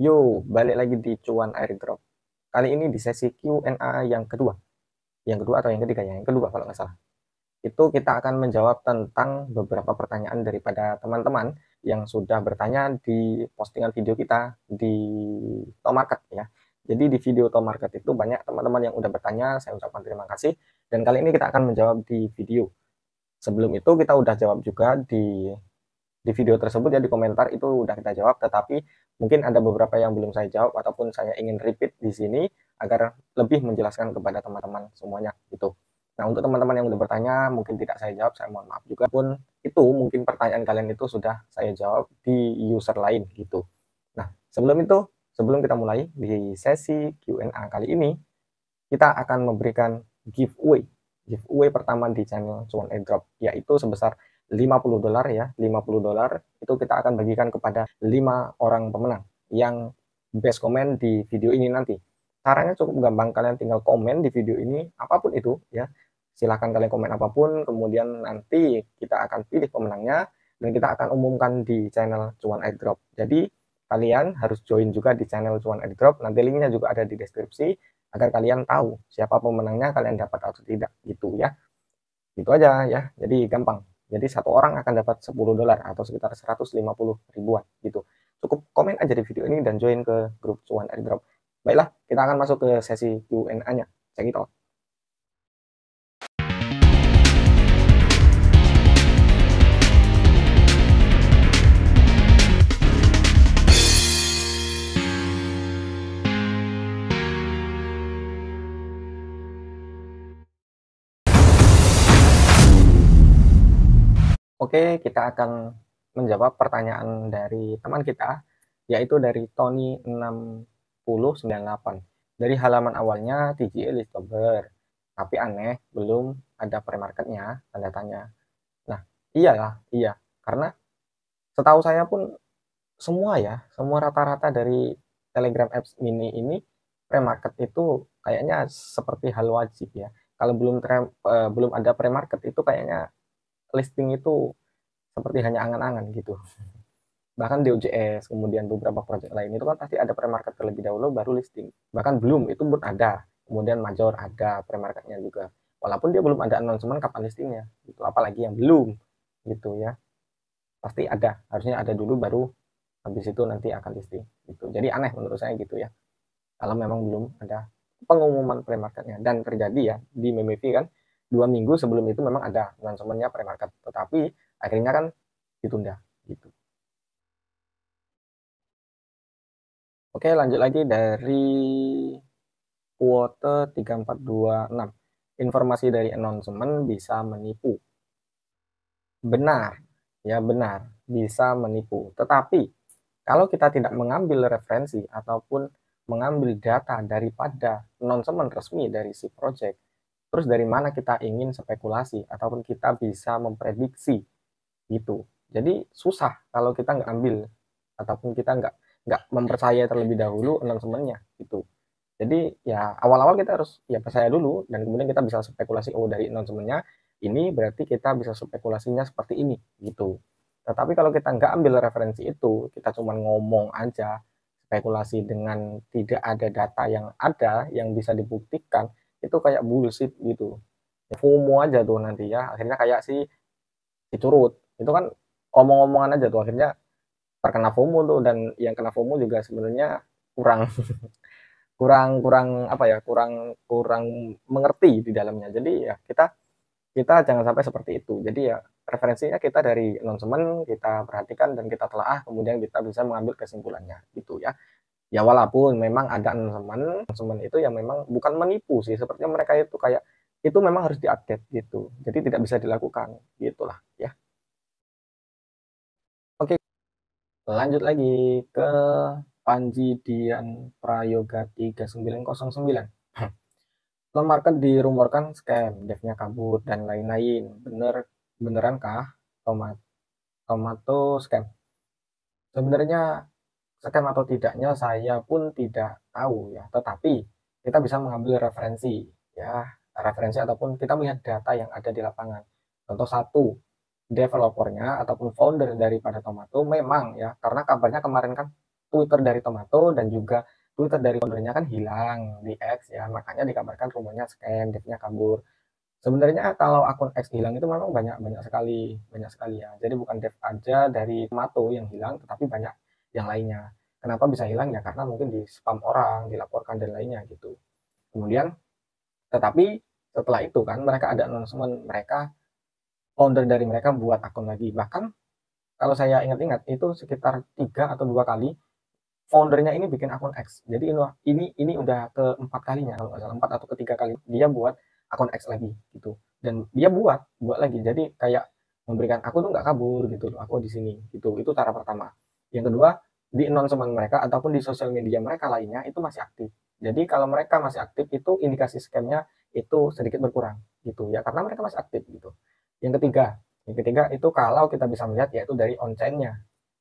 Yo, balik lagi di Cuan Airdrop. Kali ini di sesi Q&A yang kedua. Yang kedua atau yang ketiga ya? Yang kedua kalau nggak salah. Itu kita akan menjawab tentang beberapa pertanyaan daripada teman-teman yang sudah bertanya di postingan video kita di Tomarket ya. Jadi di video Tomarket itu banyak teman-teman yang udah bertanya, saya ucapkan terima kasih. Dan kali ini kita akan menjawab di video. Sebelum itu kita udah jawab juga di video tersebut ya, di komentar itu udah kita jawab, tetapi mungkin ada beberapa yang belum saya jawab ataupun saya ingin repeat di sini agar lebih menjelaskan kepada teman-teman semuanya gitu. Nah, untuk teman-teman yang udah bertanya mungkin tidak saya jawab, saya mohon maaf juga, pun itu mungkin pertanyaan kalian itu sudah saya jawab di user lain gitu. Nah, sebelum kita mulai di sesi Q&A kali ini, kita akan memberikan giveaway. Giveaway pertama di channel Cuan Airdrop, yaitu sebesar $50 ya. $50 itu kita akan bagikan kepada 5 orang pemenang yang best komen di video ini nanti. Caranya cukup gampang, kalian tinggal komen di video ini apapun itu ya. Silahkan kalian komen apapun, kemudian nanti kita akan pilih pemenangnya dan kita akan umumkan di channel Cuan Airdrop. Jadi kalian harus join juga di channel Cuan Airdrop, nanti linknya juga ada di deskripsi agar kalian tahu siapa pemenangnya, kalian dapat atau tidak gitu ya. Gitu aja ya. Jadi gampang. Jadi satu orang akan dapat $10 atau sekitar 150 ribuan gitu. Cukup komen aja di video ini dan join ke grup Cuan Airdrop. Baiklah, kita akan masuk ke sesi Q&A-nya. Check it out. Oke, kita akan menjawab pertanyaan dari teman kita, yaitu dari Tony6098. Dari halaman awalnya TGA Listober, tapi aneh, belum ada premarketnya, tanda tanya. Nah, iyalah, iya. Karena setahu saya pun semua rata-rata dari Telegram Apps Mini ini premarket itu kayaknya seperti hal wajib ya. Kalau belum ada premarket itu kayaknya listing itu seperti hanya angan-angan gitu. Bahkan DOJS, kemudian beberapa project lain itu kan pasti ada premarket terlebih dahulu baru listing. Bahkan belum, itu pun ada. Kemudian Major ada premarketnya juga. Walaupun dia belum ada announcement kapan listingnya, gitu. Apalagi yang belum, gitu ya. Pasti ada, harusnya ada dulu baru habis itu nanti akan listing. Gitu. Jadi aneh menurut saya gitu ya. Kalau memang belum ada pengumuman premarketnya. Dan terjadi ya di Memevi kan 2 minggu sebelum itu memang ada announcement-nya premarket, tetapi akhirnya kan ditunda gitu. Oke, lanjut lagi dari kuota 3426. Informasi dari announcement bisa menipu. Benar, ya benar, bisa menipu. Tetapi kalau kita tidak mengambil referensi ataupun mengambil data daripada announcement resmi dari si project, terus dari mana kita ingin spekulasi ataupun kita bisa memprediksi gitu. Jadi susah kalau kita nggak ambil ataupun kita nggak mempercayai terlebih dahulu announcement-nya gitu. Jadi ya awal-awal kita harus ya percaya dulu dan kemudian kita bisa spekulasi, oh dari announcement-nya ini berarti kita bisa spekulasinya seperti ini gitu. Tetapi kalau kita nggak ambil referensi itu, kita cuma ngomong aja, spekulasi dengan tidak ada data yang ada yang bisa dibuktikan, itu kayak bullshit gitu. FOMO aja tuh nanti ya, akhirnya kayak si Curut. Itu kan omong-omongan aja tuh, akhirnya terkena FOMO tuh, dan yang kena FOMO juga sebenarnya kurang kurang kurang apa ya, kurang kurang mengerti di dalamnya. Jadi ya kita kita jangan sampai seperti itu. Jadi ya referensinya kita dari announcement kita perhatikan dan kita telaah, kemudian kita bisa mengambil kesimpulannya gitu ya. Ya walaupun memang ada announcement itu yang memang bukan menipu sih, sepertinya mereka itu kayak itu memang harus diupdate gitu. Jadi tidak bisa dilakukan gitulah ya. Oke, lanjut lagi ke Panji Dian Prayoga 3909. Loan market dirumorkan scam, devnya kabur dan lain-lain. Beneran kah? Tomat Tomato scam. Sebenarnya scam atau tidaknya saya pun tidak tahu ya, tetapi kita bisa mengambil referensi ya, referensi ataupun kita melihat data yang ada di lapangan. Contoh satu, developernya ataupun founder daripada Tomato memang ya, karena kabarnya kemarin kan Twitter dari Tomato dan juga Twitter dari foundernya kan hilang di X ya, makanya dikabarkan rumornya scam, devnya kabur. Sebenarnya kalau akun X hilang itu memang banyak sekali ya. Jadi bukan dev aja dari Tomato yang hilang, tetapi banyak yang lainnya. Kenapa bisa hilang ya? Karena mungkin di spam orang, dilaporkan dan lainnya gitu. Kemudian, tetapi setelah itu kan mereka ada announcement, mereka founder dari mereka buat akun lagi. Bahkan kalau saya ingat-ingat itu sekitar 3 atau 2 kali foundernya ini bikin akun X. Jadi ini udah keempat kalinya kalau nggak salah, 4 atau ketiga kali dia buat akun X lagi gitu. Dan dia buat lagi. Jadi kayak memberikan aku tuh nggak kabur gitu, aku di sini gitu. Itu cara pertama. Yang kedua, di announcement mereka ataupun di sosial media mereka lainnya itu masih aktif. Jadi kalau mereka masih aktif itu indikasi scamnya itu sedikit berkurang gitu ya, karena mereka masih aktif gitu. Yang ketiga itu kalau kita bisa melihat yaitu dari on-chain-nya.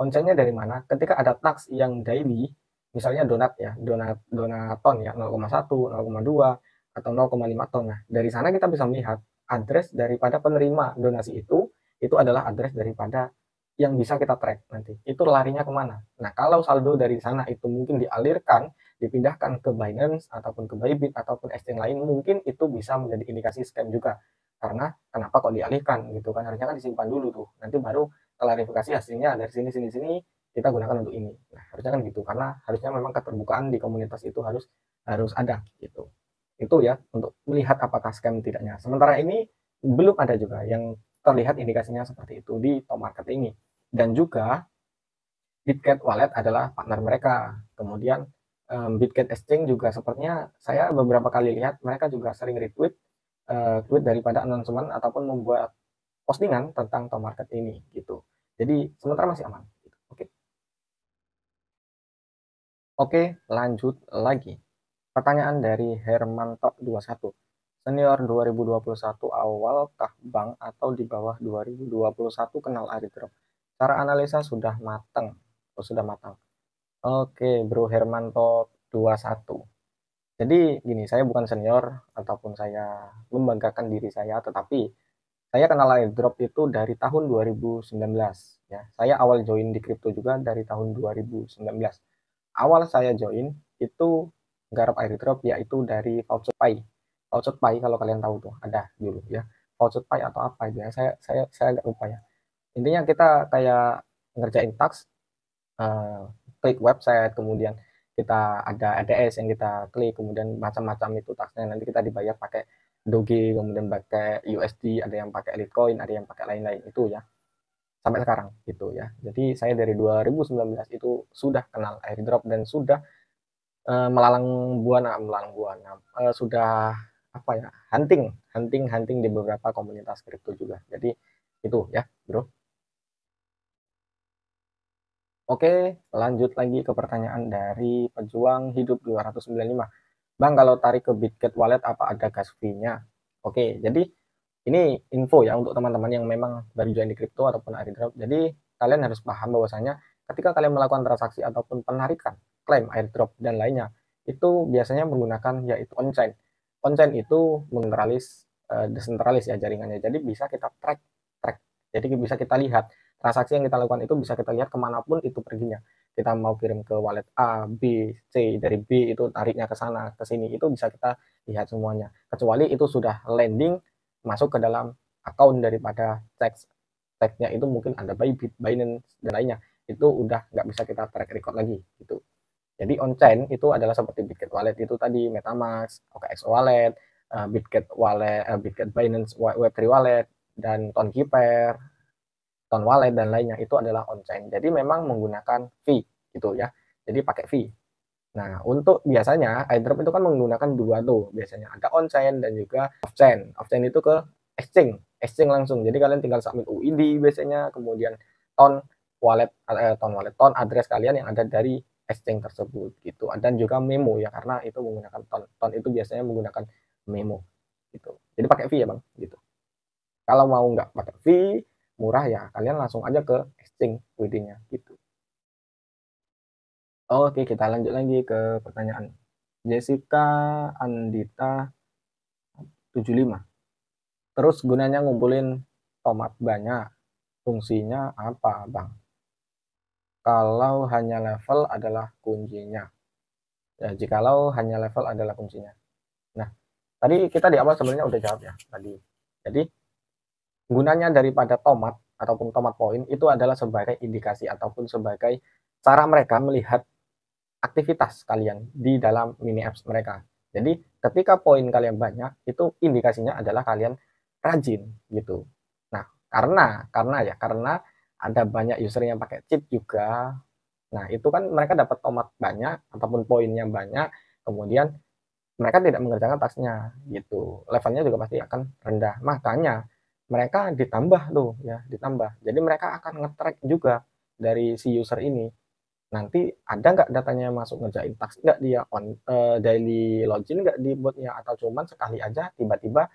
On-chain-nya dari mana? Ketika ada tax yang daily, misalnya donat ya, donaton ya 0,1, 0,2 atau 0,5 ton. Nah, dari sana kita bisa melihat address daripada penerima donasi itu adalah address daripada yang bisa kita track nanti. Itu larinya kemana? Nah, kalau saldo dari sana itu mungkin dialirkan, dipindahkan ke Binance ataupun ke Bybit ataupun exchange lain, mungkin itu bisa menjadi indikasi scam juga. Karena kenapa kok dialihkan gitu kan? Harusnya kan disimpan dulu tuh. Nanti baru klarifikasi hasilnya dari sini sini sini kita gunakan untuk ini. Nah, harusnya kan gitu karena harusnya memang keterbukaan di komunitas itu harus harus ada gitu. Itu ya untuk melihat apakah scam tidaknya. Sementara ini belum ada juga yang terlihat indikasinya seperti itu di Tom Market ini. Dan juga Bitget Wallet adalah partner mereka. Kemudian Bitget Exchange juga sepertinya saya beberapa kali lihat mereka juga sering retweet tweet daripada announcement ataupun membuat postingan tentang Tom Market ini gitu. Jadi sementara masih aman. Gitu. Oke. Oke, lanjut lagi. Pertanyaan dari Hermanto 21. Senior 2021 awal kah bank atau di bawah 2021 kenal airdrop? Cara analisa sudah matang. Oh, sudah matang. Oke, Bro Hermanto 21. Jadi gini, saya bukan senior ataupun saya membanggakan diri saya, tetapi saya kenal airdrop itu dari tahun 2019 ya. Saya awal join di kripto juga dari tahun 2019. Awal saya join itu garap airdrop yaitu dari Voucher Pay. Voucher Pay kalau kalian tahu tuh ada dulu ya. Voucher Pay atau apa aja. Saya agak lupa ya. Intinya kita kayak ngerjain task, eh, klik website, kemudian kita ada ADS yang kita klik, kemudian macam-macam itu tasknya. Nanti kita dibayar pakai Doge, kemudian pakai USD, ada yang pakai Litecoin, ada yang pakai lain-lain itu ya. Sampai sekarang gitu ya. Jadi saya dari 2019 itu sudah kenal airdrop dan sudah melalang buana, sudah apa ya, hunting di beberapa komunitas kripto juga. Jadi itu ya, bro. Oke, lanjut lagi ke pertanyaan dari pejuang hidup 295. Bang, kalau tarik ke Bitget Wallet apa ada gas fee-nya? Oke, jadi ini info ya untuk teman-teman yang memang baru join di kripto ataupun airdrop. Jadi kalian harus paham bahwasanya ketika kalian melakukan transaksi ataupun penarikan, klaim airdrop dan lainnya, itu biasanya menggunakan yaitu on-chain. On-chain itu desentralis ya jaringannya. Jadi bisa kita track. Jadi bisa kita lihat transaksi yang kita lakukan itu bisa kita lihat kemanapun itu perginya. Kita mau kirim ke wallet A, B, C, dari B itu tariknya ke sana, ke sini, itu bisa kita lihat semuanya. Kecuali itu sudah landing masuk ke dalam account daripada tag-nya itu mungkin ada Bybit, Binance, dan lainnya. Itu udah nggak bisa kita track record lagi gitu. Jadi on-chain itu adalah seperti Bitget Wallet itu tadi, MetaMask, OKX Wallet, Bitget Wallet, Bitget Binance Web3 Wallet, dan Tonkeeper, Ton Wallet dan lainnya itu adalah on-chain. Jadi memang menggunakan fee gitu ya. Jadi pakai fee. Nah, untuk biasanya airdrop itu kan menggunakan dua tuh. Biasanya ada on-chain dan juga off-chain. Off-chain itu ke exchange langsung. Jadi kalian tinggal submit UID biasanya, kemudian ton ton address kalian yang ada dari exchange tersebut gitu. Dan juga memo ya karena itu menggunakan ton itu biasanya menggunakan memo gitu. Jadi pakai fee ya, Bang, gitu. Kalau mau nggak pakai fee, murah ya, kalian langsung aja ke exchange UID-nya gitu. Oke, kita lanjut lagi ke pertanyaan. Jessica Andita 75. Terus gunanya ngumpulin tomat banyak, fungsinya apa, Bang? kalau hanya level adalah kuncinya. Ya, jikalau hanya level adalah kuncinya. Nah, tadi kita di awal sebenarnya udah jawab ya tadi. Jadi, gunanya daripada tomat ataupun tomat point itu adalah sebagai indikasi ataupun sebagai cara mereka melihat aktivitas kalian di dalam mini apps mereka. Jadi, ketika poin kalian banyak, itu indikasinya adalah kalian rajin gitu. Nah, karena ada banyak user yang pakai cheat juga. Nah, itu kan mereka dapat tomat banyak ataupun poinnya banyak, kemudian mereka tidak mengerjakan tasnya gitu. Levelnya juga pasti akan rendah. Makanya mereka ditambah tuh ya, ditambah. Jadi mereka akan nge-track juga dari si user ini. Nanti ada nggak datanya masuk ngerjain task nggak dia daily login nggak di botnya atau cuman sekali aja tiba-tiba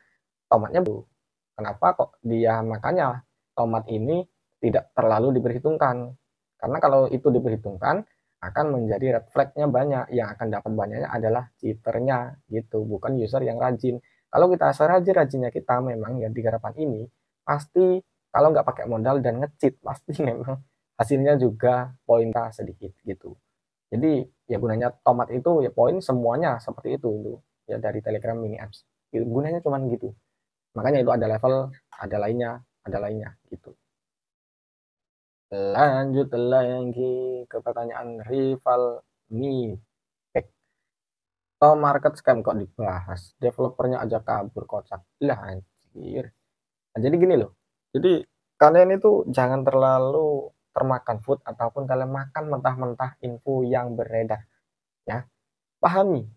tomatnya bu. Kenapa kok dia makanya tomat ini tidak terlalu diperhitungkan? Karena kalau itu diperhitungkan akan menjadi red flag-nya banyak. Yang akan dapat banyaknya adalah cheater-nya gitu, bukan user yang rajin. Kalau kita serajin-rajinnya kita memang ya di garapan ini pasti kalau nggak pakai modal dan nge-cheat pasti memang hasilnya juga poin sedikit gitu. Jadi ya gunanya tomat itu ya poin semuanya seperti itu ya dari Telegram mini apps. Gunanya cuman gitu. Makanya itu ada level, ada lainnya gitu. Lanjut lagi ke pertanyaan rival nih. Atau market scam kok dibahas, developernya aja kabur kocak lah anjir. Nah, jadi gini loh, jadi kalian itu jangan terlalu termakan food ataupun kalian makan mentah-mentah info yang beredar ya. Pahami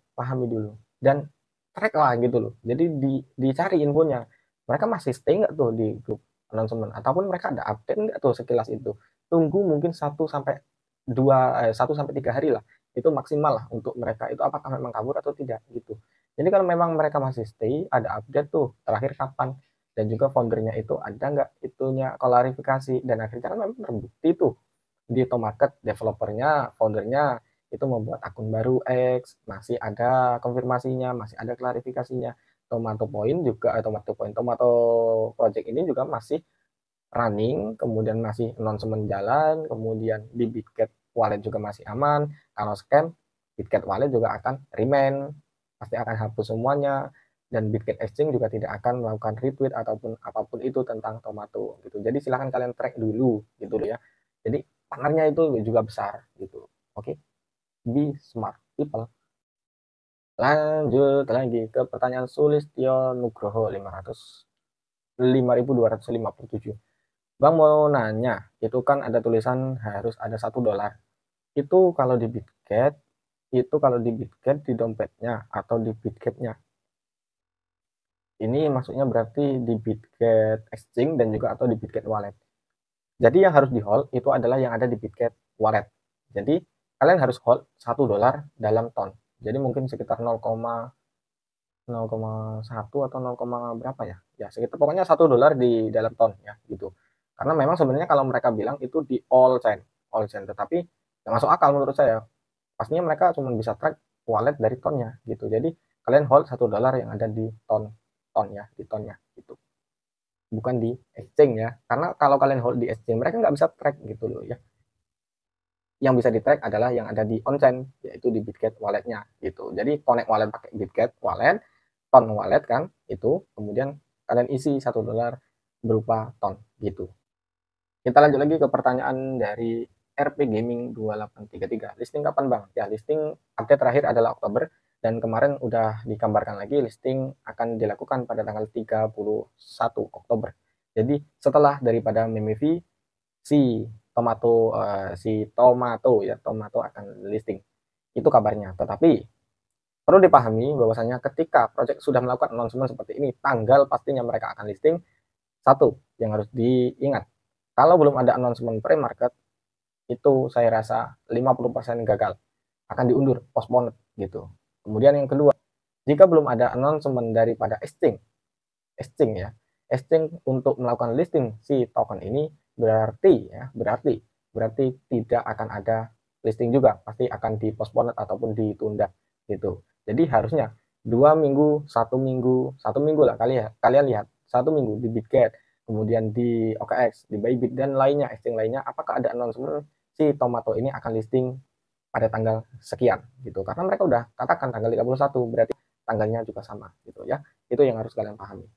dulu dan track lah gitu loh. Jadi dicari infonya, mereka masih stay nggak tuh di grup announcement ataupun mereka ada update nggak tuh sekilas itu. Tunggu mungkin 1 sampai 3 hari lah, itu maksimal lah untuk mereka itu apakah memang kabur atau tidak gitu. Jadi kalau memang mereka masih stay, ada update tuh terakhir kapan, dan juga foundernya itu ada nggak itunya klarifikasi, dan akhirnya kan memang terbukti tuh di Tomarket developernya, foundernya itu membuat akun baru X, masih ada konfirmasinya, masih ada klarifikasinya. Tomato Point juga, Tomato Project ini juga masih running, kemudian masih announcement jalan, kemudian di Bitget wallet juga masih aman. Kalau scam, Bitget wallet juga akan remain, pasti akan hapus semuanya, dan Bitget Exchange juga tidak akan melakukan retweet ataupun apapun itu tentang Tomato gitu. Jadi silahkan kalian track dulu gitu ya. Jadi partnernya itu juga besar gitu. Oke, be smart people. Lanjut lagi ke pertanyaan Sulistyo Nugroho 5.257. Bang mau nanya, itu kan ada tulisan harus ada $1. Itu kalau di Bitget, di dompetnya atau di Bitgetnya. Ini maksudnya berarti di Bitget Exchange dan juga atau di Bitget Wallet. Jadi yang harus di hold itu adalah yang ada di Bitget Wallet. Jadi kalian harus hold $1 dalam ton. Jadi mungkin sekitar 0,1 atau 0, berapa ya? Ya sekitar pokoknya $1 di dalam ton ya gitu. Karena memang sebenarnya kalau mereka bilang itu di all chain, tetapi nggak masuk akal menurut saya. Pastinya mereka cuma bisa track wallet dari tonnya gitu. Jadi kalian hold $1 yang ada di ton ya, di tonnya gitu. Bukan di exchange ya. Karena kalau kalian hold di exchange mereka nggak bisa track gitu loh ya. Yang bisa di track adalah yang ada di on-chain, yaitu di Bitget walletnya gitu. Jadi connect wallet pakai Bitget wallet, ton wallet kan itu, kemudian kalian isi $1 berupa ton gitu. Kita lanjut lagi ke pertanyaan dari RP Gaming 2833. Listing kapan bang? Ya listing update terakhir adalah Oktober, dan kemarin udah digambarkan lagi listing akan dilakukan pada tanggal 31 Oktober. Jadi setelah daripada Memevi, si Tomato akan listing. Itu kabarnya. Tetapi perlu dipahami bahwasanya ketika project sudah melakukan announcement seperti ini, tanggal pastinya mereka akan listing. Satu yang harus diingat, kalau belum ada announcement pre-market, itu saya rasa 50% gagal. Akan diundur, postpone gitu. Kemudian yang kedua, jika belum ada announcement daripada exchange ya, exchange untuk melakukan listing si token ini, berarti tidak akan ada listing juga, pasti akan dipospon ataupun ditunda gitu. Jadi harusnya 2 minggu, 1 minggu lah kalian lihat 1 minggu di Bitget, kemudian di OKX, di Bybit dan lainnya, exchange lainnya, apakah ada announcement si Tomato ini akan listing pada tanggal sekian gitu. Karena mereka udah katakan tanggal 31, berarti tanggalnya juga sama gitu ya. Itu yang harus kalian pahami.